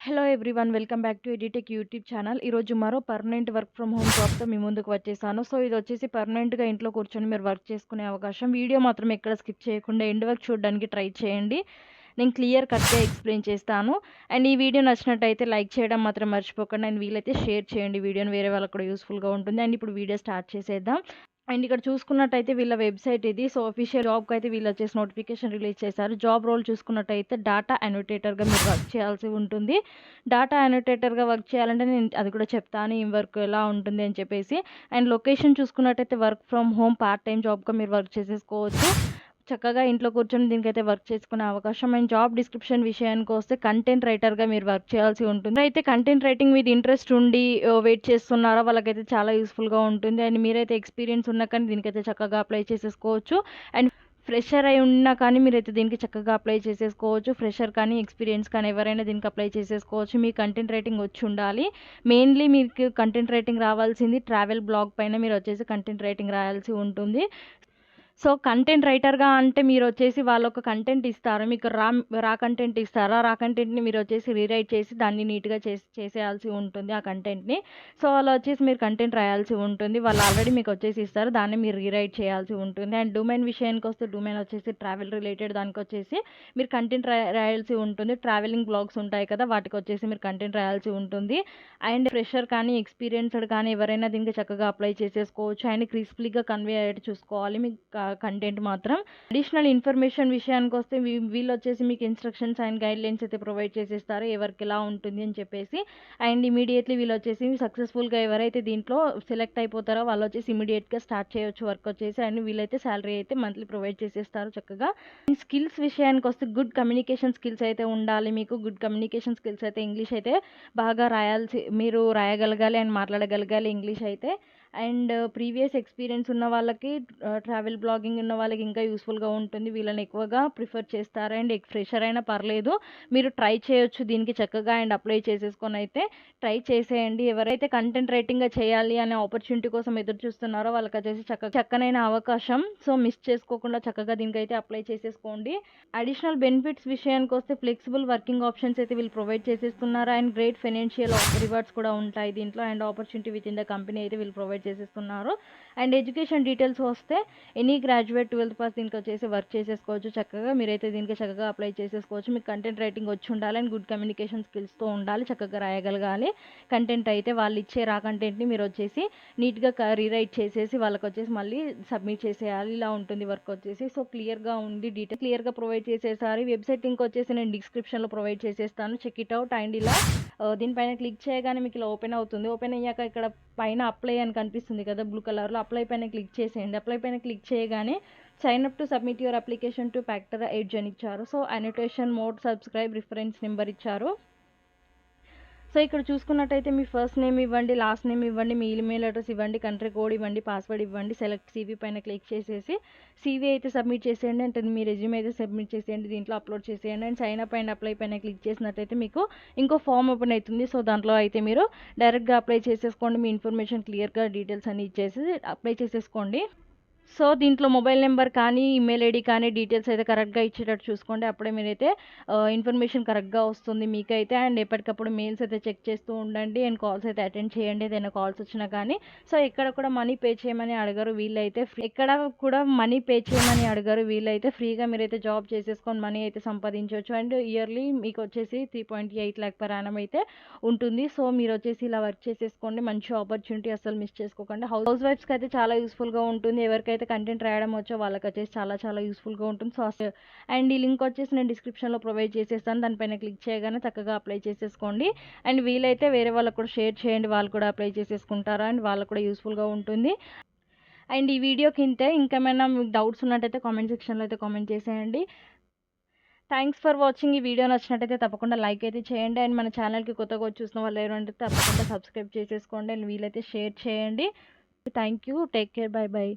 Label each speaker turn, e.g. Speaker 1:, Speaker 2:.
Speaker 1: Hello everyone, welcome back to edu tech YouTube channel. ఈరోజు మరో permanent work from home జాబ్తో మీ ముందుకు వచ్చేసాను. సో ఇది వచ్చేసి పర్మనెంట్గా ఇంట్లో కూర్చొని మీరు వర్క్ చేసుకునే అవకాశం. వీడియో మాత్రం ఎక్కడ స్కిప్ చేయకుండా ఎండ్ వరకు చూడడానికి ట్రై చేయండి. నేను క్లియర్ కట్గా ఎక్స్ప్లెయిన్ చేస్తాను. అండ్ ఈ వీడియో నచ్చినట్టయితే లైక్ చేయడం మాత్రం మర్చిపోకండి. అండ్ వీలైతే షేర్ చేయండి వీడియోని, వేరే వాళ్ళకి కూడా యూస్ఫుల్గా ఉంటుంది. అండ్ ఇప్పుడు వీడియో స్టార్ట్ చేసేద్దాం. అండ్ ఇక్కడ చూసుకున్నట్టయితే వీళ్ళ వెబ్సైట్ ఇది. సో ఆఫీషియల్ జాబ్కి అయితే వీళ్ళు వచ్చేసి నోటిఫికేషన్ రిలీజ్ చేశారు. జాబ్ రోల్ చూసుకున్నట్టయితే డేటా అనోటేటర్గా మీరు వర్క్ చేయాల్సి ఉంటుంది. డేటా అనోటేటర్గా వర్క్ చేయాలంటే నేను అది కూడా చెప్తాను ఈ వర్క్ ఎలా ఉంటుంది అని చెప్పేసి. అండ్ లొకేషన్ చూసుకున్నట్టయితే work from home part time జాబ్గా మీరు వర్క్ చేసేసుకోవచ్చు. చక్కగా ఇంట్లో కూర్చొని దీనికైతే వర్క్ చేసుకునే అవకాశం. అండ్ జాబ్ డిస్క్రిప్షన్ విషయానికి వస్తే కంటెంట్ రైటర్గా మీరు వర్క్ చేయాల్సి ఉంటుంది. అయితే కంటెంట్ రైటింగ్ మీద ఇంట్రెస్ట్ ఉండి వెయిట్ చేస్తున్నారో వాళ్ళకైతే చాలా యూస్ఫుల్గా ఉంటుంది. అండ్ మీరైతే ఎక్స్పీరియన్స్ ఉన్నా కానీ దీనికైతే చక్కగా అప్లై చేసేసుకోవచ్చు. అండ్ ఫ్రెషర్ అయి ఉన్నా కానీ మీరైతే దీనికి చక్కగా అప్లై చేసేసుకోవచ్చు. ఫ్రెషర్ కానీ ఎక్స్పీరియన్స్ కానీ ఎవరైనా దీనికి అప్లై చేసేసుకోవచ్చు. మీ కంటెంట్ రైటింగ్ వచ్చి ఉండాలి. మెయిన్లీ మీకు కంటెంట్ రైటింగ్ రావాల్సింది ట్రావెల్ బ్లాగ్ పైన మీరు వచ్చేసి కంటెంట్ రైటింగ్ రాయాల్సి ఉంటుంది. సో కంటెంట్ రైటర్గా అంటే మీరు వచ్చేసి వాళ్ళు ఒక కంటెంట్ ఇస్తారు, మీకు రా కంటెంట్ ఇస్తారా, రా కంటెంట్ని మీరు వచ్చేసి రీరైట్ చేసి దాన్ని నీట్గా చేసేయాల్సి ఉంటుంది ఆ కంటెంట్ని. సో అలా వచ్చేసి మీరు కంటెంట్ రాయాల్సి ఉంటుంది. వాళ్ళు ఆల్రెడీ మీకు వచ్చేసి ఇస్తారు, దాన్ని మీరు రీరైట్ చేయాల్సి ఉంటుంది. అండ్ డొమైన్ విషయానికి వస్తే డొమైన్ వచ్చేసి ట్రావెల్ రిలేటెడ్ దానికి వచ్చేసి మీరు కంటెంట్ రాయాల్సి ఉంటుంది. ట్రావెలింగ్ బ్లాగ్స్ ఉంటాయి కదా, వాటికి వచ్చేసి మీరు కంటెంట్ రాయాల్సి ఉంటుంది. అండ్ ఫ్రెషర్ కానీ ఎక్స్పీరియన్స్డ్ కానీ ఎవరైనా దీనికి చక్కగా అప్లై చేసేసుకోవచ్చు. అండ్ క్రిస్ప్లీగా కన్వే అయ్యేట్టు చూసుకోవాలి మీకు కంటెంట్ మాత్రం. అడిషనల్ ఇన్ఫర్మేషన్ విషయానికి వస్తే వీళ్ళు వచ్చేసి మీకు ఇన్స్ట్రక్షన్స్ అండ్ గైడ్ లైన్స్ అయితే ప్రొవైడ్ చేసేస్తారు ఎవరికి ఎలా ఉంటుంది అని చెప్పేసి. అండ్ ఇమీడియట్లీ వీళ్ళు వచ్చేసి సక్సెస్ఫుల్గా ఎవరైతే దీంట్లో సెలెక్ట్ అయిపోతారో వాళ్ళు వచ్చేసి ఇమీడియట్గా స్టార్ట్ చేయొచ్చు వర్క్ వచ్చేసి. అండ్ వీళ్ళైతే శాలరీ అయితే మంత్లీ ప్రొవైడ్ చేసేస్తారు చక్కగా. అండ్ స్కిల్స్ విషయానికి వస్తే గుడ్ కమ్యూనికేషన్ స్కిల్స్ అయితే ఉండాలి మీకు. గుడ్ కమ్యూనికేషన్ స్కిల్స్ అయితే ఇంగ్లీష్ అయితే బాగా మీరు రాయగలగాలి అండ్ మాట్లాడగలగాలి ఇంగ్లీష్ అయితే. అండ్ ప్రీవియస్ ఎక్స్పీరియన్స్ ఉన్న వాళ్ళకి ట్రావెల్ బ్లాగింగ్ ఉన్న వాళ్ళకి ఇంకా యూస్ఫుల్గా ఉంటుంది. వీళ్ళని ఎక్కువగా ప్రిఫర్ చేస్తారు. అండ్ ఫ్రెషర్ అయినా పర్లేదు, మీరు ట్రై చేయొచ్చు దీనికి చక్కగా. అండ్ అప్లై చేసేసుకొని అయితే ట్రై చేసేయండి. ఎవరైతే కంటెంట్ రైటింగ్గా చేయాలి అనే ఆపర్చునిటీ కోసం ఎదురు చూస్తున్నారో వాళ్ళకి వచ్చేసి చక్కనైన అవకాశం. సో మిస్ చేసుకోకుండా చక్కగా దీనికైతే అప్లై చేసేసుకోండి. అడిషనల్ బెనిఫిట్స్ విషయానికి వస్తే ఫ్లెక్సిబుల్ వర్కింగ్ ఆప్షన్స్ అయితే వీళ్ళు ప్రొవైడ్ చేసేస్తున్నారు. అండ్ గ్రేట్ ఫైనాన్షియల్ రివార్డ్స్ కూడా ఉంటాయి దీంట్లో. And opportunity with in the company అయితే వీళ్ళు ప్రొవైడ్ చేసేస్తున్నారు. అండ్ ఎడ్యుకేషన్ డీటెయిల్స్ వస్తే ఎనీ గ్రాడ్యుయేట్ 12th పాస్ దీనికి వచ్చేసి వర్క్ చేసేసుకోవచ్చు చక్కగా. మీరైతే దీనికి చక్కగా అప్లై చేసేసుకోవచ్చు. మీకు కంటెంట్ రైటింగ్ వచ్చి ఉండాలి అండ్ గుడ్ కమ్యూనికేషన్ స్కిల్స్తో ఉండాలి, చక్కగా రాయగలగాలి కంటెంట్ అయితే. వాళ్ళు ఇచ్చే రా కంటెంట్ని మీరు వచ్చేసి నీట్గా రీరైట్ చేసేసి వాళ్ళకి వచ్చేసి మళ్ళీ సబ్మిట్ చేసేయాలి. ఇలా ఉంటుంది వర్క్ వచ్చేసి. సో క్లియర్గా ఉంది, డీటెయిల్ క్లియర్గా ప్రొవైడ్ చేసేసారు. వెబ్సైట్ లింక్ వచ్చేసి నేను డిస్క్రిప్షన్లో ప్రొవైడ్ చేసేస్తాను, చెక్ ఇట్ అవుట్. అండ్ ఇలా దీనిపైన క్లిక్ చేయగానే మీకు ఇలా ఓపెన్ అవుతుంది. ఓపెన్ అయ్యాక ఇక్కడ పైన అప్లై అని కనిపిస్తుంది కదా బ్లూ కలర్లో, అప్లై పైన క్లిక్ చేసేయండి. అప్లై పైన క్లిక్ చేయగానే sign up to submit your application to factor edge అని ఇచ్చారు. So annotation mode, subscribe, reference number ఇచ్చారు. సో ఇక్కడ చూసుకున్నట్టయితే మీ ఫస్ట్ నేమ్ ఇవ్వండి, లాస్ట్ నేమ్ ఇవ్వండి, మీ ఈమెయిల్ అడ్రస్ ఇవ్వండి, కంట్రీ కోడ్ ఇవ్వండి, పాస్వర్డ్ ఇవ్వండి. సెలెక్ట్ సీవీ పైన క్లిక్ చేసేసి సీవీ అయితే సబ్మిట్ చేసేయండి. అంటే మీ రెజ్యూమ్ అయితే సబ్మిట్ చేసేయండి, దీంట్లో అప్లోడ్ చేసేయండి. And sign up and apply పైన క్లిక్ చేసినట్టయితే మీకు ఇంకో ఫామ్ ఓపెన్ అవుతుంది. సో దాంట్లో అయితే మీరు డైరెక్ట్గా అప్లై చేసేసుకోండి. మీ ఇన్ఫర్మేషన్ క్లియర్గా డీటెయిల్స్ అన్ని ఇచ్చేసి అప్లై చేసేసుకోండి. సో దీంట్లో మొబైల్ నెంబర్ కానీ ఈమెయిల్ ఐడి కానీ డీటెయిల్స్ అయితే కరెక్ట్గా ఇచ్చేటట్టు చూసుకోండి. అప్పుడే మీరైతే ఇన్ఫర్మేషన్ కరెక్ట్గా వస్తుంది మీకైతే. అండ్ ఎప్పటికప్పుడు మెయిల్స్ అయితే చెక్ చేస్తూ ఉండండి. అండ్ కాల్స్ అయితే అటెండ్ చేయండి ఏదైనా కాల్స్ వచ్చినా కానీ. సో ఎక్కడ కూడా మనీ పే చేయమని అడగరు వీళ్ళైతే. ఎక్కడ కూడా మనీ పే చేయమని అడగరు వీళ్ళైతే. ఫ్రీగా మీరైతే జాబ్ చేసేసుకొని మనీ అయితే సంపాదించవచ్చు. అండ్ ఇయర్లీ మీకు వచ్చేసి 3.8 lakh per annum అయితే ఉంటుంది. సో మీరు వచ్చేసి ఇలా వర్క్ చేసేసుకోండి. మంచి ఆపర్చునిటీ, అసలు మిస్ చేసుకోకండి. హౌస్ వైఫ్స్కి అయితే చాలా యూస్ఫుల్గా ఉంటుంది. ఎవరికైతే కంటెంట్ రాయడం వచ్చో వాళ్ళకి వచ్చేసి చాలా యూస్ఫుల్గా ఉంటుంది. సో అండ్ ఈ లింక్ వచ్చేసి నేను డిస్క్రిప్షన్లో ప్రొవైడ్ చేసేస్తాను, దానిపైన క్లిక్ చేయగానే చక్కగా అప్లై చేసేసుకోండి. అండ్ వీలైతే వేరే వాళ్ళకు కూడా షేర్ చేయండి, వాళ్ళు కూడా అప్లై చేసేసుకుంటారు అండ్ వాళ్ళకు కూడా యూస్ఫుల్గా ఉంటుంది. అండ్ ఈ వీడియో కింద ఇంకేమైనా మీకు డౌట్స్ ఉన్నట్టయితే కామెంట్ సెక్షన్లో అయితే కామెంట్ చేసేయండి. Thanks for watching. ఈ వీడియో నచ్చినట్టయితే తప్పకుండా లైక్ అయితే చేయండి. అండ్ మన ఛానల్కి కొత్తగా వచ్చి చూసిన వాళ్ళు ఎవరంటే తప్పకుండా సబ్స్క్రైబ్ చేసేసుకోండి. అండ్ వీలైతే షేర్ చేయండి. Thank you, take care, by by.